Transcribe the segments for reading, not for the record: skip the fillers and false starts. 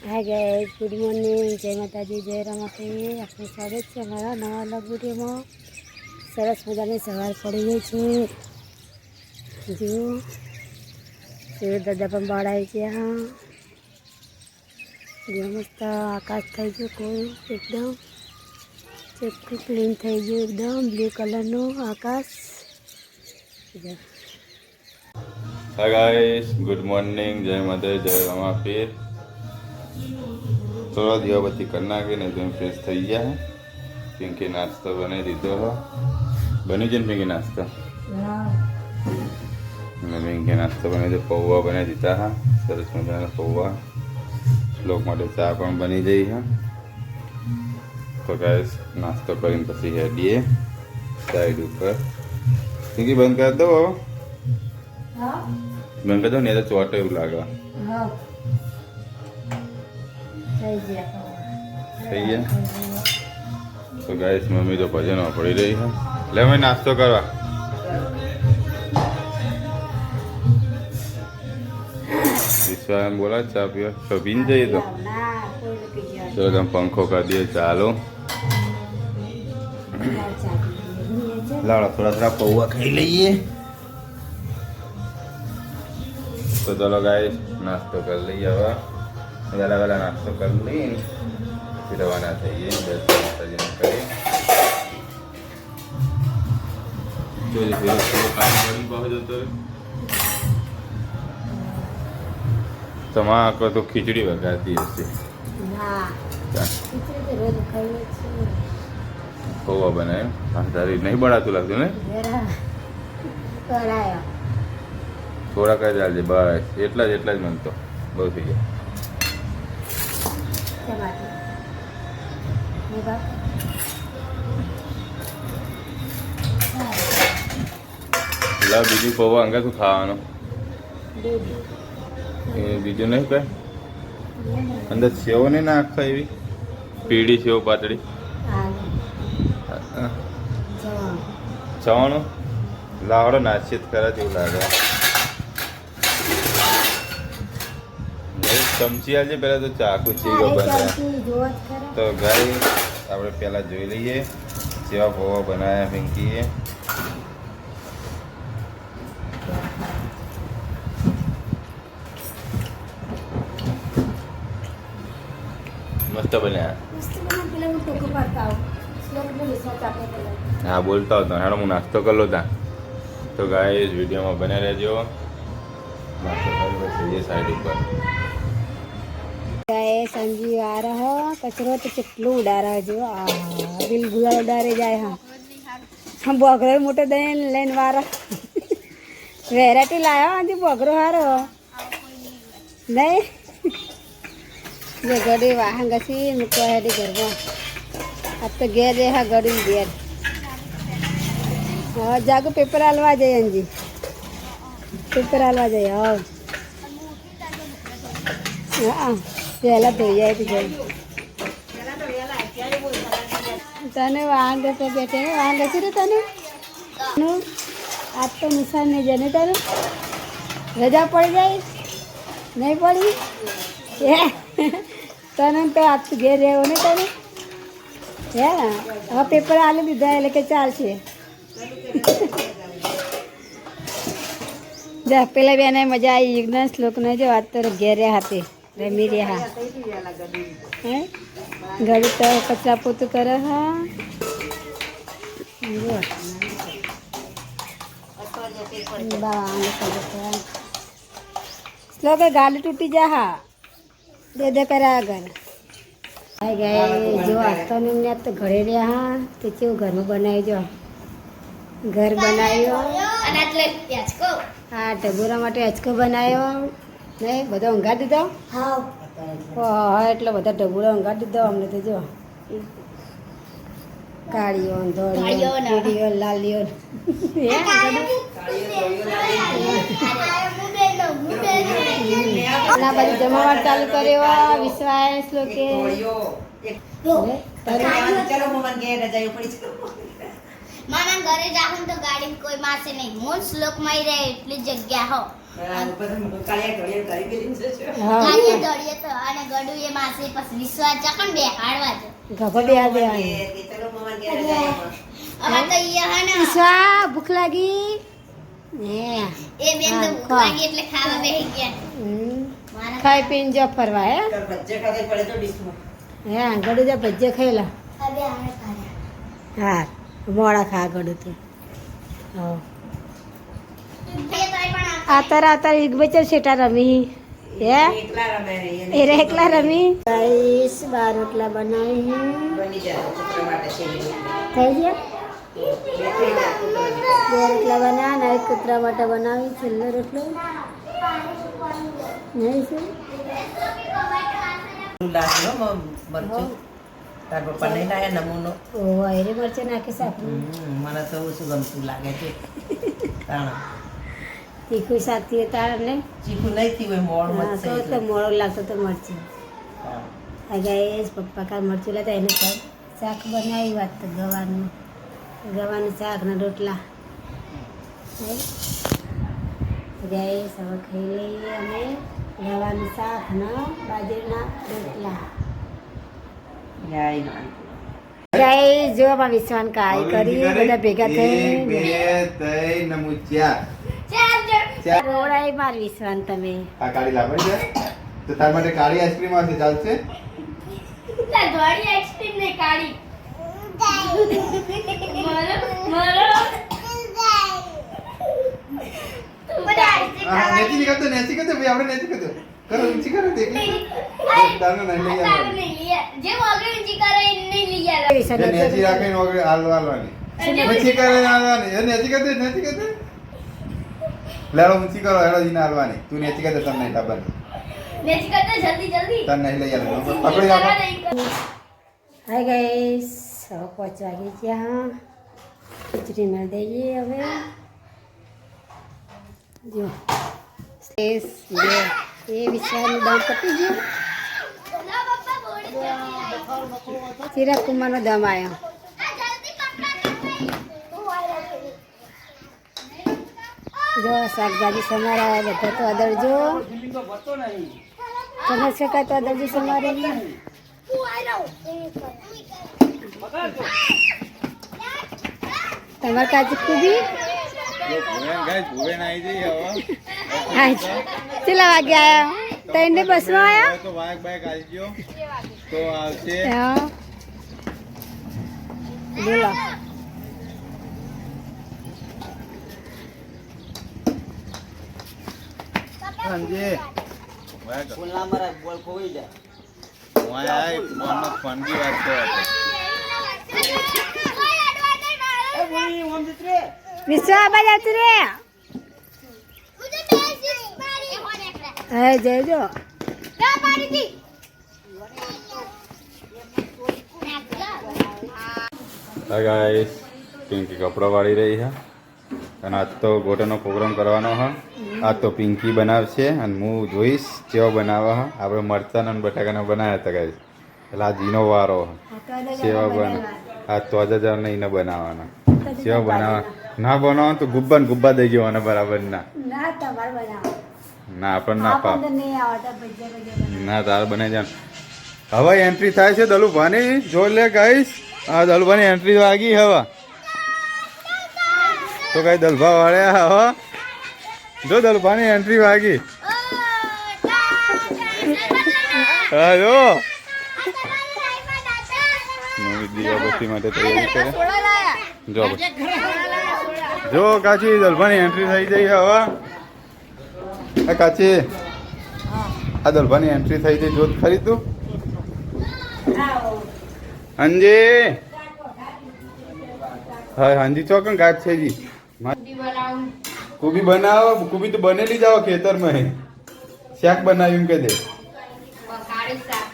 Hi guys, good morning, જય માતાજી, જય રમાપી. આપનું સ્વાગત છે અમારા નવા વ્લોગ વિડીયોમાં. સરસ મજાની સવાર પડી ગઈ છે. જુઓ સૂર્ય દાદા પણ બહાર આવી ગયા. જે મસ્ત આકાશ થઈ ગયું, કોઈ એકદમ ચોખ્ખું ક્લીન થઈ ગયું, એકદમ બ્લુ કલરનું આકાશ. हाय गाइस, गुड मॉर्निंग, जय माता जय रमापीर। थोड़ा दिया बत्ती करना के नहीं तो फ्रेश થઈ ગયા है। पिंकी नाश्ता बनाई दीधो हो, बनी जन पिंकी नाश्ता मैं पिंकी नाश्ता बनाई दे पौवा बनाई दीता है। सरस मजाना पौवा लोग માટે ચા પણ બની ગઈ है। तो गाइस नाश्तो કરીને પછી હેડીએ સાઈડ ઉપર। पिंकी બંધ कर दो, બંધ कर दो नहीं तो ચોટે એવું લાગે। થઈ ગયા। तो गाइस मम्मी तो भजन पड़ी रही है। ले मैं नाश्तो करवा विश्वास बोला चा पियो तो पीन जाइए तो चलो हम पंखो कर दिए चालो। लाड़ा थोड़ा थोड़ा पौवा खाई लीजिए। तो चलो गाइस नाश्तो कर लीजिए। अब वाला वाला नाश्तो कर ली फिर रवाना चाहिए। माताजी ने करे तो बहुत होता है। તમા આકો તો ખીચડી વગાડતી હશે। પૌવા બનાવ્યો તારી નહીં બનાતું લાગતું ને? થોડા કઈ ચાલજે બસ, એટલા જ મન તો બહુ થઈ ગયા। લા બીજું પૌવા અંગા શું ખાવાનો? એ બીજું નહીં કઈ અંદર સેવ નહીં નાખવા એવી પીળી સેવ પાતળી ચવાણું લાવડો નાચિત કરે તેવું લાગે। ચમચી આજે પહેલાં તો ચાકુ ચીરો બને તો ગાઈ આપણે પહેલાં જોઈ લઈએ સેવા પૌવા બનાવ્યા પિંકીએ। मस्त बने। हाँ बोलता होता हेड़ो हूँ नाश्तो कर लो था। तो गाइस वीडियो में बने रहो। ये साइड ऊपर संजीव आ रहा कचरो तो चेटलू उड़ा रहा जो बिल गुला उड़ारे जाए। हाँ हम बोगरो मोटे देन लेन वारा वेरायटी लाया आज बोगरो हारो नहीं गड़ी वाहन घसी मुको हेडी गरबा अब तो घेर है गड़ी घेर। हाँ जागो पेपर हलवा जाए अंजी, पेपर हलवा जाए। हाँ पहला धो जाए तो जाए तने वाहन घसे बैठे वाहन घसी रे तने आज तो निशान नहीं जाने तने रजा पड़ जाए नहीं पड़ी तने तो आज घेर रहे हो ने तने है ना। हाँ पेपर आलू दीदा है लेके चाल से जा पहले भी आने मजा आई। इग्नस लोग ने जो आज तो घेर रहे हाथे रमी रहा है घड़ी तो कचरा पोतू कर लोग गाली टूटी जा दे दे कर अगर आई गए जो आता ने तो घरे रहा तो क्यों घर में बनाए जो घर बनायो। हाँ टगोरा माटे अचको बनायो नहीं बधा ઊંઘા દીધો। હા એટલે બધા ઢબુડા ઊંઘા દીધો અમને તો જો કાળીઓ ધોળીઓ પીળીઓ લાલીઓ ના બધી જમાવટ ચાલુ કર્યો વિશ્વાસ લોકે चलो मम्मा के रजाई पड़ी माना घरे जाहूं तो गाड़ी कोई मासे नहीं मोन श्लोक में रहे એટલી જગ્યા હો કાળિયા કરી દીધું છે. હા કાળીએ દળીએ તો અને ગડું એ માસે પછી વિશ્વાસ ચકન બે હાડવા છે ગભા બે આ દેવાની કે ચલો મમ્મા ઘેર જાય. હવે તો ઈ હે ને ઈશ્વા ભૂખ લાગી ને એ બેન તો ભૂખ લાગી એટલે ખાવા બેહી ગયા હમ. મારા ખાઈ પીને જો ફરવા હે તાર બચ્ચે ખાતે પડે તો ડીશમાં. હે ગળું જા ભજ્જે ખાઈલા હવે આને ખાયા હા મોડા ખા ગળું તું હા તે તોય પણ આતર એક બચ્ચા શેટા રમી હે એકલા રમે એને એ રે એકલા રમી ગાઈસ બાર રોટલા બનાવી બની જાય છોકરા માટે છે થઈ ગયા બે રોટલા બનાવ્યા ને એક કૂતરા માટે બનાવી છેલ્લો રોટલો નહીં શું લાગનો મરચું તાર પપ્પા નહીં લાયા નમૂનો. ઓ અરે મરચાં નાખી સાકું મને તો ઓછું ગમતું લાગે છે તાણા તીખું સાથી તાર ને ચીકુ નહીં થયું હોય મોડ હા, મત તો મોડો લાગતો તો મરચું આ ગાઈસ પપ્પા કાલ મરચું લેતા એને શાક બનાવી વાત તો ગવાનું શાક ને રોટલા ગાઈસ હવે ખાઈ લઈએ અમે ગવાનું શાક ને બાજરીના રોટલા ગાઈસ જો આમાં વિશ્વાન કાય કરી બધા ભેગા થઈ રોડાઈ માર વિશ્વાન તમે આ કાળી લાવવાની છે તો તાર માટે કાળી આઈસ્ક્રીમ આવશે ચાલશે તાર ધોળી આઈસ્ક્રીમ ને કાળી મારો હા નેચી કરતો ભાઈ આપણે નેચી કરતો કરો ઊંચી કરો દેખ તારને નહીં લઈ આવવાની જે વગર ઊંચી કરે એ નહીં લઈ આવે જે નેચી રાખીને વગર હાલવાની ઊંચી કરે હાલવાની એ નેચી કરતો લેડો ઊંચી કરો હેડો જીને હાલવાની તું નેચી કરતો તને નહીં ખબર નેચી કરતા જલ્દી તને નહીં લઈ આવવાનું પકડી રાખો હાય ગાઈસ હવે 5 વાગી ગયા ખીચડી મેળ દઈએ હવે જો સ્લેસ બે એ વિચારનું દમ પતી ગયું ના પપ્પા બોડી ચિરાગ કુમારનો દમ આવ્યો જો શાકભાજી સમારા બધા તો અદરજો તમે શકાય તો અદરજો સમારે તમારે કાચી કુબી ચેલા વાગે આયા ત્રણ બસમાં આયા તો વાઘ બાઈક આવજો તો આવશે હા બોલો સંજે બોલના મારા બોલ કોઈ જાય વાય આય ફોનનો ફોન બી વાત કરે વિશ્વા બાજ આવતું રે હે જયજો હા ગાઈસ પિંકી કપડો વાળી રહી છે અને આજ તો ગોટાનો પ્રોગ્રામ કરવાનો હ આજ તો પિંકી બનાવશે અને હું જોઈશ કેવો બનાવે હ આપણે મરચાં અને બટાકાના બનાવ્યા હતા ગાઈસ એટલે આ જીનો વારો સેવા બના આ તો જ નહીં બનાવવાના સેવા બનાવવા ના બનાવો તો ગુબ્બા ને ગુબ્બા દઈ જવાના બરાબર ના ના તમારે બનાવો ના આપણને ના પાવ નહીં આવતા ભજીયા ના તારે બનાવી દે હવે એન્ટ્રી થાય છે દલુભાની જો લે ગાઈસ આ દલુભાની એન્ટ્રી વાગી હવે તો કઈ દલભા વાળ્યા હવે જો દલુભાની એન્ટ્રી વાગી હા જો દીવાબત્તી માટે તૈયારી કરે જો જો કાચી દલભાની એન્ટ્રી થઈ જઈ હવે આ કાચી આ દલભાની એન્ટ્રી થઈ જઈ જોત ખરી તું હાંજી હા હાંજી ચોકન ગાયબ છે જી કુબી બનાવો કુબી તો બનેલી જાઓ ખેતરમાં શાક બનાવ્યું કે દે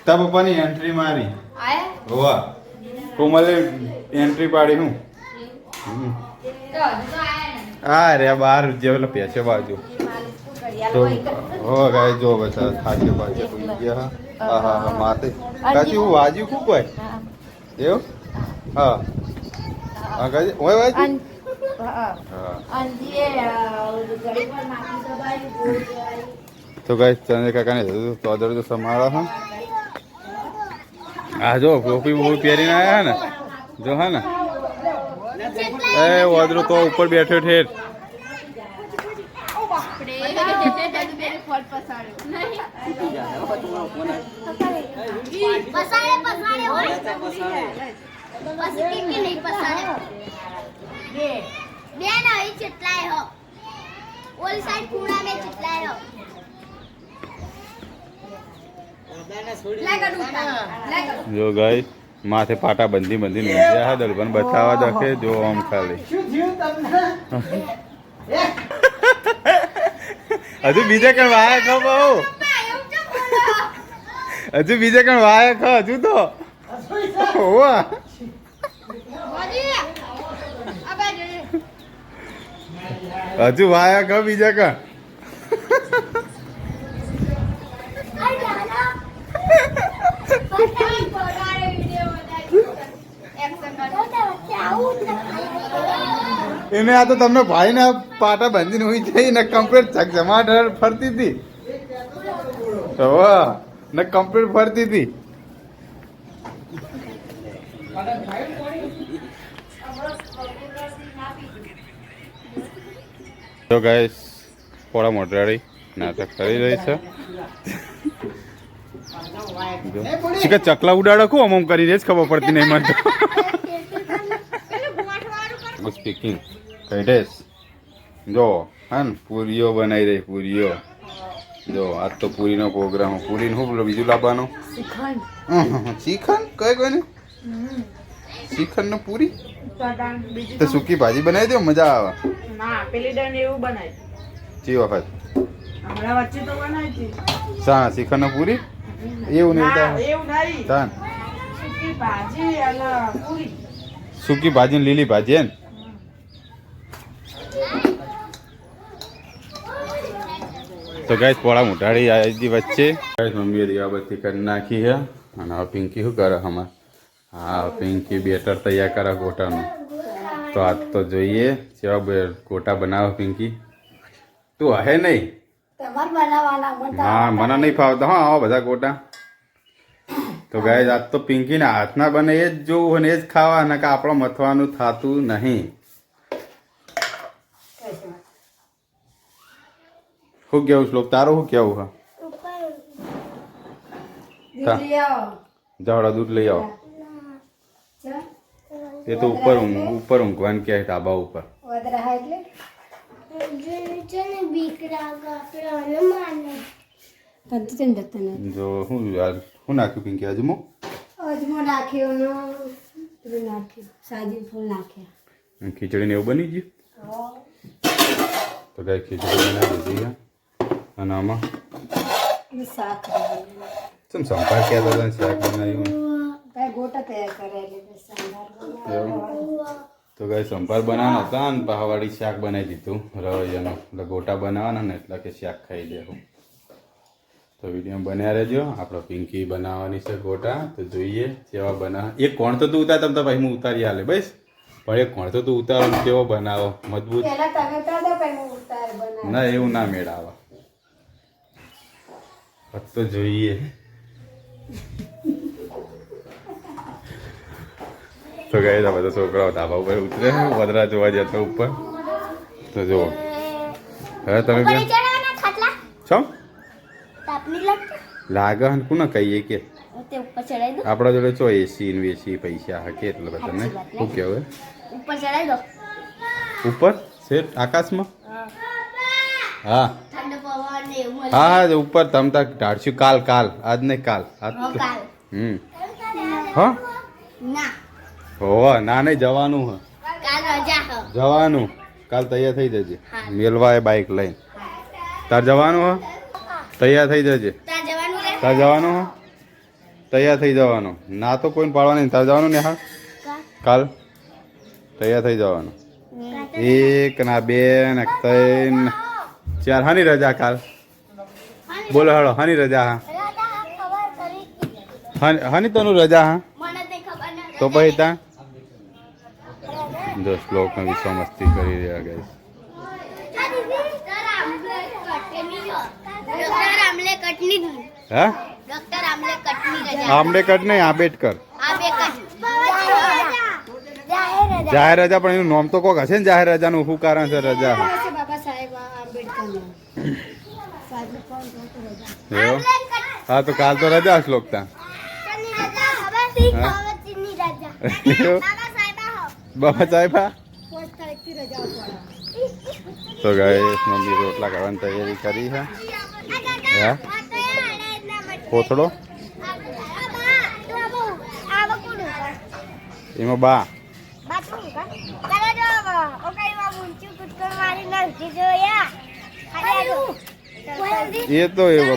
તા પપ્પાની એન્ટ્રી મારી હોવા કોમલે એન્ટ્રી પાડી હું હા રે બાર જેવલો પેસે બાજુ તો હો ગાય જો બસ ખાસે બાજુ ભૂલી ગયા હા હા હા માતે કાચી હું વાજ્યું ખૂબ હોય એવું હા હા કાચી ઓય વાજ્યું હા હા અને જે ઘડી પર માટી દબાવી ગોળ કરાવી. તો ગાઈસ ચંદ્ર કાકાને ચોદર તો સમાળા હા આ જો ટોપી બોપી પહેરીને આયા ને જો હા ને એ વાદળો તો ઉપર બેઠો ઠેઠ પસાડે હોય પછી ટીકી નહીં પસાડે બે ના અહીં ચેટલાય હો ઓલી સાઈડ ખૂણા મે ચેટલાય હો જો ગાઈસ માથે પાટા બંધી બંધી નીચે હા દલબન બતાવવા દખે જો આમ ખાલી હજુ બીજે કણ વાયા ખો બહુ હજુ બીજે કણ વાયા ખો હજુ તો ઓવા હજુ વાયા ખો બીજે કણ એને આ તો તમને ભાઈ ને પાટા બાંધીને હોય જઈ ને કમ્પ્લીટ જમાટ ફરતી હતી ને કમ્પ્લીટ ફરતી હતી તો ગાઈસ પોળા મોટરાડી નાટક કરી રહી છે ચકલા ઉડાડો કો અમમ કરી દે ખબર પડતી નહીં મને તો સ્પીકિંગ કઈડેસ જો હા ને પૂરીઓ બનાવી રહી પૂરીઓ જો આજ તો પૂરીનો પ્રોગ્રામ પૂરીને શું બીજું લાવવાનું શ્રીખંડ કઈ કોઈને શ્રીખંડ ને પૂરી તો સૂકી ભાજી બનાવી દો મજા આવે પેલી ડન એવું બનાવી ચી વખત હમણાં વચ્ચે તો બનાવી હતી સા શ્રીખંડ ને પૂરી એવું નહીં એવું નહીં તાન સૂકી ભાજી અને પૂરી સૂકી ભાજી ને લીલી ભાજી હે ને તો ગાઈસ પોળા મોટાડી આવી વચ્ચે ગાઈસ મમ્મીએ દીવાબત્તી કરી નાખી છે અને હવે પિંકી શું કરે અમાર હા પિંકી બેટર તૈયાર કરે ગોટાનું તો આજ તો જોઈએ કેવા ગોટા બનાવો પિંકી તું હે નહીં હા મને નહીં ફાવતા હા આવો બધા ગોટા તો ગાઈસ આજ તો પિંકીના હાથના બને એ જ જોવું અને એ જ ખાવા ને કે આપણો મથવાનું થતું નહીં શું કેવું શ્લોક તારું શું કેવું હા જાવડા દૂધ લઈ આવો એ તો ઉપર ઊંઘવાનું ક્યાંય ધાબા ઉપર જો શું નાખ્યું પિંકી અજમો નાખ્યો સાજી ફૂલ નાખ્યા ખીચડી ને એવું બની ગયું તો કઈ ખીચડી બનાવી દીધી અને આમાં શાક ચમ સંભાળ ક્યાં હતા શાક બનાવ્યું ગોટા તૈયાર કરેલી તો કઈ સંભાર બનાવવાના હતા ને પહાવાડી શાક બનાવી દીધું રવૈયાનું એટલે ગોટા બનાવવાના ને એટલે કે શાક ખાઈ દેવું તો વિડીયો બન્યા રહેજો આપણે પિંકી બનાવવાની છે ગોટા તો જોઈએ કેવા બનાવ એક કોણ તો તું ઉતાર તમ ભાઈ હું ઉતારી હાલે બસ પણ એક કોણ તો તું ઉતારો કેવો બનાવો મજબૂત ના એવું ના મેળાવા તો જોઈએ તો ગયા હતા બધા છોકરાઓ ધાબા ઉપર ઉતરે વદરા જોવા જતો ઉપર તો જુઓ હવે તમે બે છો લાગે કોને કહીએ કે આપણા જોડે ચો એસી ને વેસી પૈસા હકે એટલે બધાને શું કહેવાય ઉપર ચડાઈ દો ઉપર શેઠ આકાશમાં હા ઠંડો પવન ને એવું હા હા ઉપર તમ તક ઢાળશું કાલ આજ નહીં કાલ આજ કાલ હા ના હોવા ના નહીં જવાનું હ કાલ રજા હો જવાનું કાલ તૈયાર થઈ જજે મેલવા એ બાઈક લઈને તાર જવાનું હ તૈયાર થઈ જજે ત્યાં જવાનું રે તાર જવાનું હ તૈયાર થઈ જવાનું ના તો કોઈને પાડવાનું નહીં તાર જવાનું ને હા કાલ તૈયાર થઈ જવાનું એક ના બે ને ત્રણ ચાર હાની રજા કાલ બોલો હાલો હાની રજા હા હાની તનું રજા હા મને તે ખબર ના તો પછી તા જો શ્લોકને વિશ્વ મસ્તી કરી રહ્યા ગાઈસ. ડોક્ટર આમલે કટની હા ડોક્ટર આમલે કટની રજા આંબેડકર નહીં આંબેડકર જાહેર રજા પણ એનું નામ તો કોક હશે ને જાહેર રજાનું શું કારણ છે રજા બાબા સાહેબ આંબેડકર એવો? હા તો કાલ તો રજા શ્લોક તા બાબા સાહેબ તો ગાઈસ મમ્મી રોટલા ખાવાની તૈયારી કરી છે. હા કોથળો એમાં બા એ તો એવો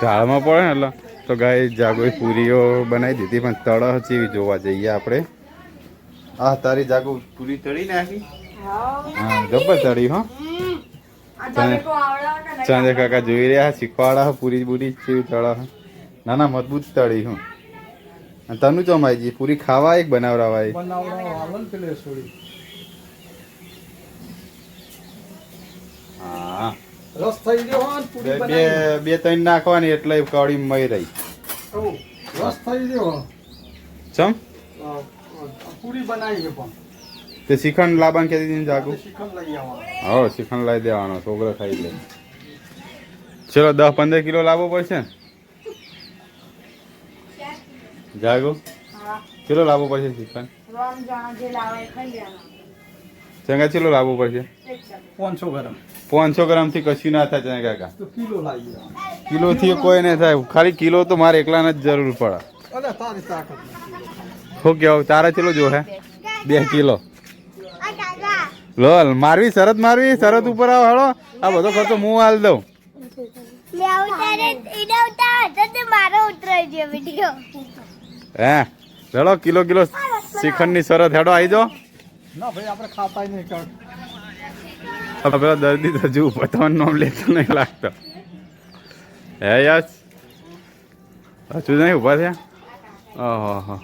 ઝાડમાં પડે ને એટલે તો ગાય જાગોઈ પૂરીઓ બનાવી દીધી પણ તળ ચેવી જોવા જઈએ આપણે. આ તારી જાગો પૂરી તળી નાખી. હા જબર તળી હો. ચાંદે કાકા જોઈ રહ્યા શીખવાડા પૂરી પૂરી ચેવી તળ. ના ના મજબૂત તળી હું. અને તનું ચમાઈજી પૂરી ખાવા એક બનાવરાવાય. હા રસ થઈ ગયો હોય ને પૂરી બે બનાવી બે ત્રણ નાખવાની એટલે કળી મય રહી. રસ થઈ ગયો ચમ પૂરી બનાવી છે પણ તે શ્રીખંડ લાવવાનું કહેતી હતી ને જાગું. શ્રીખંડ લઈ આવવાનું. હા શ્રીખંડ લાવી દેવાનો છોકરો ખાઈ લે. ચલો 10-15 કિલો લાવવો પડશે ને જાગો કિલો લાવવો પડશે શ્રીખંડ. ચંગા કિલો લાવવો પડશે 500 ગ્રામ 500 ગ્રામથી કશું ના થાય ચંગા કાકા. તો કિલો લાવી દેવાનું. કિલોથી કોઈ નહીં થાય ખાલી કિલો તો મારે એકલાને જ જરૂર પડે. અરે તારી તાકાત નથી. શું કેવું તારા કિલો જો હે 2 કિલો લોલ મારવી શરત ઉપર આવો હાલો આ બધો ખર્ચો હું હાલ દઉં. હે ચલો કિલો શ્રીખંડની શરત હેડો આવી જાઓ. ના ભાઈ આપણે ખાતા નહીં કર પેલા દર્દી તો જુ પતાવાનું નામ લેતો નહીં લાગતો. હે યસ હજુ નહીં ઉભા થયા. ઓહો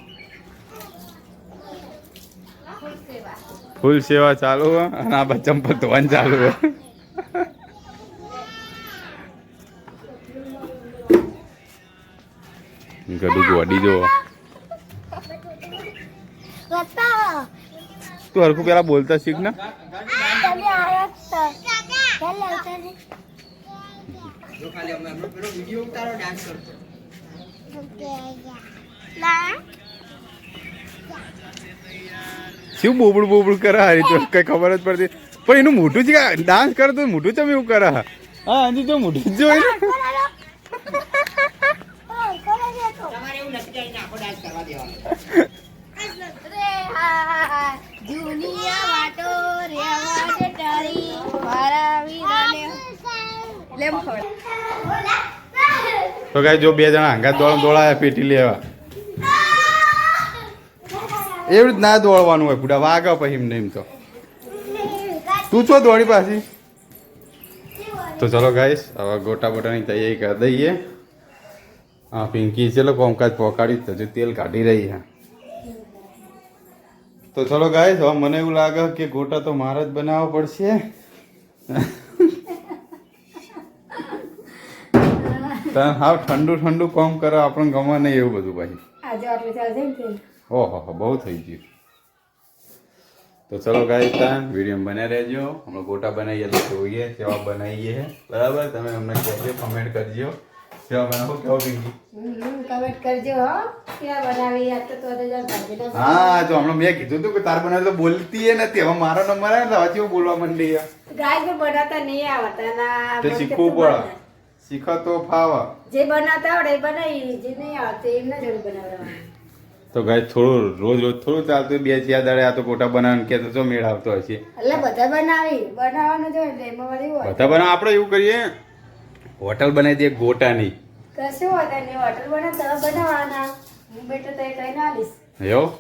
ફૂલ સેવા ચાલુ હે અને આ બા ચંપલ ધોવાનું ચાલુ હે. ગડું ગોડી જો તું હરખું પેલા બોલતા શીખ ને. શું બોબડું કરે હારી તો કઈ ખબર જ પડતી પણ એનું મોઢું જ ડાન્સ કરે તો મોઢું ચમ એવું કરે. હા હજી તો મોઢું જ જોઈ ને. તો કઈ જો 2 જણા હંગાત દોડાયા પેટી લેવા એવી રીત ના દોડવાનું હોય બુડા વાગે પછી એમ નહીં તો તું છો દોડી પાછી. તો ચલો ગાઈસ હવે ગોટા બોટાની તૈયારી કરી દઈએ. હા પિંકી ચલો કોમકાજ પહોંચાડી હજુ તેલ કાઢી રહી છે. તો ચલો ગાઈસ હવે મને એવું લાગે કે ગોટા તો મારે જ બનાવવા પડશે. હાવ ઠંડુ કોમ કરે આપણને ગમે નહીં એવું બધું પછી. ઓહો બહુ થઈ ગયું. તો ચલો ગાઈસ ત્યાં વિડીયો બને રહેજો. હમણાં ગોટા બનાવીએ તો જોઈએ કેવા બનાવીએ બરાબર. તમે અમને કહેજો કમેન્ટ કરજો કેવા બનાવો કેવો પિંકી. કમેન્ટ કરજો હો કેવા બનાવી આ તો હા જો હમણાં મેં કીધું તું કે તાર બનાવે તો બોલતી નથી. હવે મારો નંબર આવે તો હજી બોલવા માંડી. ગાય તો બનાવતા નહીં આવતા ના તે શીખવું પડે. શીખો તો ફાવે. જે બનાવતા આવડે એ બનાવી જે નહીં આવડે એમના જોડે બનાવવાનું. તો ગાય થોડું રોજ થોડું ચાલતું 2-4 દાડે આ તો ગોટા બનાવવાનું કે તો મેળ આવતો હશે. એટલે બધા બનાવવાનું જોઈએ એટલે એમાં વળી હોય બધા બનાવ આપણે એવું કરીએ હોટલ બનાવી દઈએ ગોટાની. કશું હોતા નહીં હોટલ બનાવતા બનાવવાના હું બેટો તો કઈ ના આલીશ એવું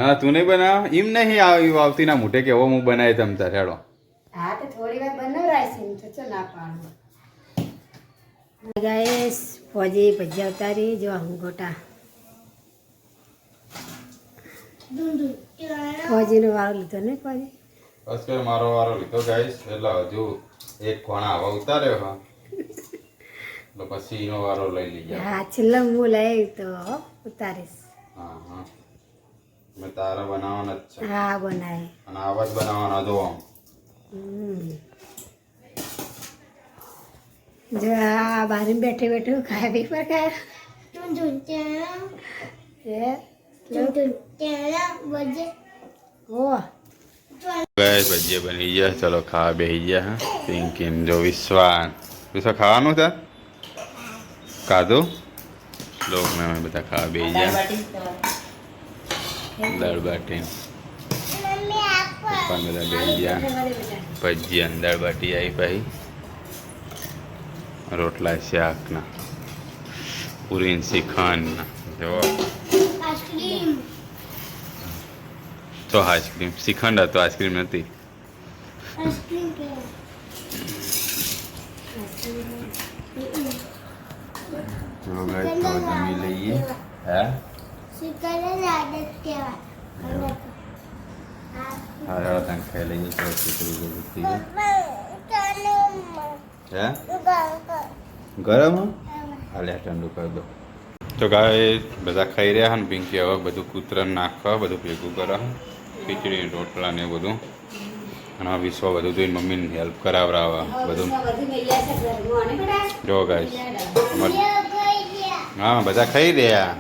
ના તું નહીં બનાવ એમ નહીં આવતી ના મોઢે કે હું બનાવી તમ તાર હેડો. હા તો થોડી વાર બનાવરાય છે તો ચો ના પાડું. ગાઈસ ફોજી ભજીયા ઉતારી જો હું ગોટા ફોજીનો વારો લીધો ને ફોજી બસ કે મારો વારો લીધો ગાઈસ એટલે હજુ એક કોણા આવા ઉતાર્યો હા તો પછી એનો વારો લઈ લઈએ હા છેલ્લા હું લઈ તો ઉતારીશ હા હા મેં તારા બનાવવાના જ છે હા બનાય અને આવા જ બનાવવાના જો આમ જો આ બારી બેઠે બેઠું ખાય પી પર ખાય ઓ ગાઈસ ભજીયા બની ગયા ચલો ખાવા બેસી ગયા હા પિંકીન જો વિશ્વાન ખાવાનું છે કાધું લોક ને અમે બધા ખાવા બેસી ગયા દાળ બાટી પપ્પા બધા બેસી ગયા ભજીયા દાળ બાટી આવી પાછી રોટલા શાકના પૂરી શ્રીખંડના જો આઈસ્ક્રીમ તો આઈસ્ક્રીમ શ્રીખંડ હતો આઈસ્ક્રીમ નથી આઈસ્ક્રીમ કે ચલો ગાઈસ તો જમી લઈએ હે શીખર આદત કહેવાય હા યાર તને ખાઈ લઈએ તો ખીચડી જેવી થઈ ગઈ હે ગરમ હાલે ઠંડુ કરી દો તો ગાય બધા ખાઈ રહ્યા ને પિંકી હવે બધું કૂતરાને નાખવા બધું ભેગું કરે ખીચડી રોટલા ને બધું અને વિશ્વ બધું જોઈને મમ્મીને હેલ્પ કરાવરાવા બધું જો ગાય હા બધા ખાઈ રહ્યા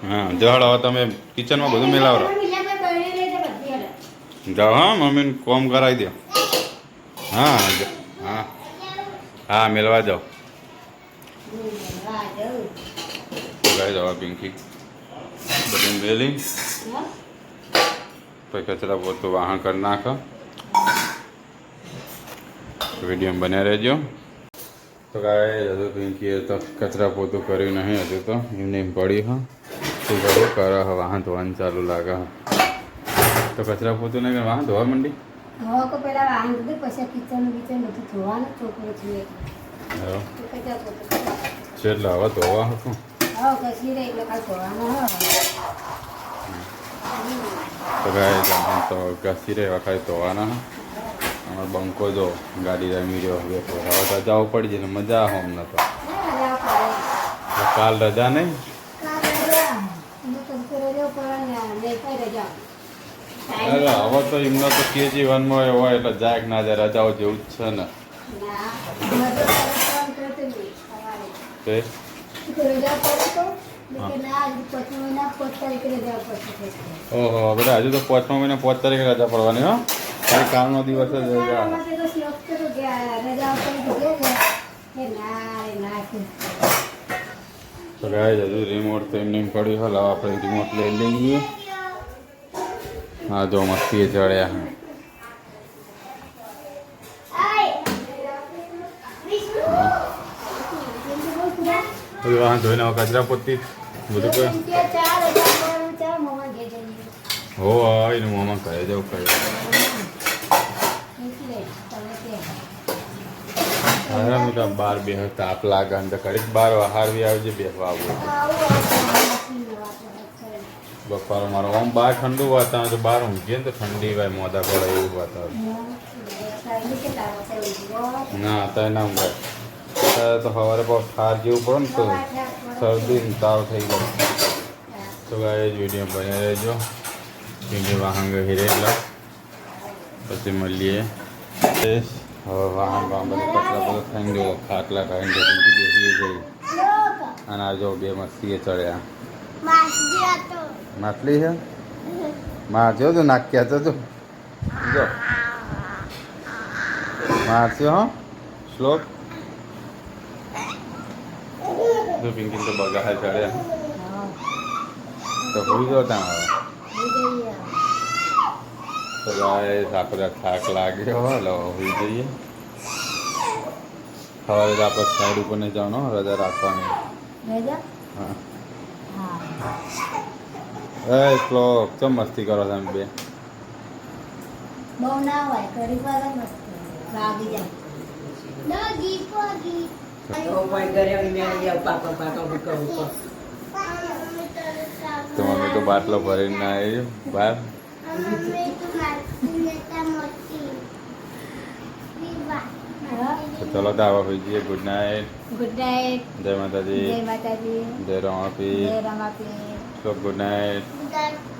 હા જળ હવે તમે કિચનમાં બધું મિલાવરો જાઓ હા મમ્મીને કોમ કરાવી દો હા હા હા મેળવા જાઓ ગાય દવા પિંકી બધું મેલી પછી કચરા પોતું વાહન કરી નાખો વિડીયો બન્યા રહેજો તો ગાય હજુ પિંકીએ તો કચરા પોતું કર્યું નહીં હજુ તો એમને એમ પડી હા શું કરું કરે વાહન ધોવાનું ચાલુ લાગે તો કચરા પોતું નહીં વાહન ધોવા માંડી હવે તો પેલા વાહન દીધું પછી કિચન બધું ધોવાનું છોકરો છે એટલે હવે ધોવા હતું હવે કશી રહી એટલે કાલ ધોવાનું તો ગાય તો ઘસી રહ્યા ખાલી ધોવાના અમારો બંકો જો ગાડી રમી રહ્યો હવે તો રજાઓ પડી જાય ને મજા આવે અમને તો કાલ રજા નહીં અરે હવે તો એમને તો કેજી વનમાં હોય એટલે જાય ના જાય રજાઓ જેવું જ છે ને તે ઓહો બધા હજુ તો 5મા મહિના 5 તારીખે રજા પડવાની હો ખાલી કાલનો દિવસ જ રજા તો ગાય હજુ રિમોટ તો એમને એમ પડ્યું હલ હવે આપણે રિમોટ લઈ લઈએ હા જો મસ્તી ચડ્યા બધું વાહન ધોઈને કચરા પોતી બધું કોઈ હો એનું મોમાં કહે જવું કહે હા તો બાર બે તાપ લાગે ને ઘડીક બાર હારવી આવજે બેસવા આવવું બપોર મારો આમ બહાર ઠંડુ વાતાવરણ તો બહાર ઊંઘીએ ને તો ઠંડી ભાઈ મોદા પડે એવું વાતાવરણ ના અત્યારે ના ઊંઘાય અત્યારે તો સવારે બહુ ઠાર જેવું પડે ને તો શરદી તાવ થઈ ગયો તો ગાય જ વિડીયો બની રહેજો વિડીયો વાહન હિરેલા પછી મળીએ હવે વાહન વાહન બધું કચરા બધું ખાઈને જો ખાટલા ખાઈને બેસીએ જઈએ અને આ જો બે મસ્તીએ ચડ્યા માછલી છે મારજો તો નાખ્યા તો જો મારજો હા શ્લોક તો પિંકી તો બગા ચડ્યા તો હોઈ ગયો ત્યાં હવે તો ગાય આપણે થાક લાગ્યો હલો હોઈ જઈએ સવારે તો આપણે સાઈડ ઉપર નહીં જવાનું રજા રાખવાની હા એ શ્લોક ચમ મસ્તી કરો તમે બે બહુ ના હોય ઘડી વાર મસ્ત વાગી જાય તો કોઈ ઘરે આવીને પાપા પાપા કરું તો તો મમ્મી તો બાટલો ભરીને ના આવી બહાર. મમ્મી તું મારતી લેતા મોટી તો ચલો તો આવા હોઈ જઈએ. Good night. Good night. જય માતાજી. જય માતાજી. જય રમાપી. જય રમાપી. તો ગુડ નાઇટ.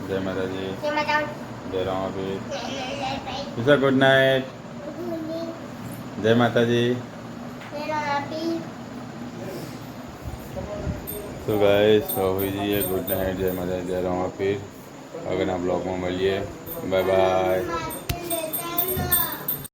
જય માતાજી. જય રમાપી. વિશા ગુડ નાઇટ. જય માતાજી. તો ગાઈસ હોઈ જઈએ. Good night. જય માતાજી. જય રમાપી. આગળના બ્લોગમાં મળીએ. Bye bye.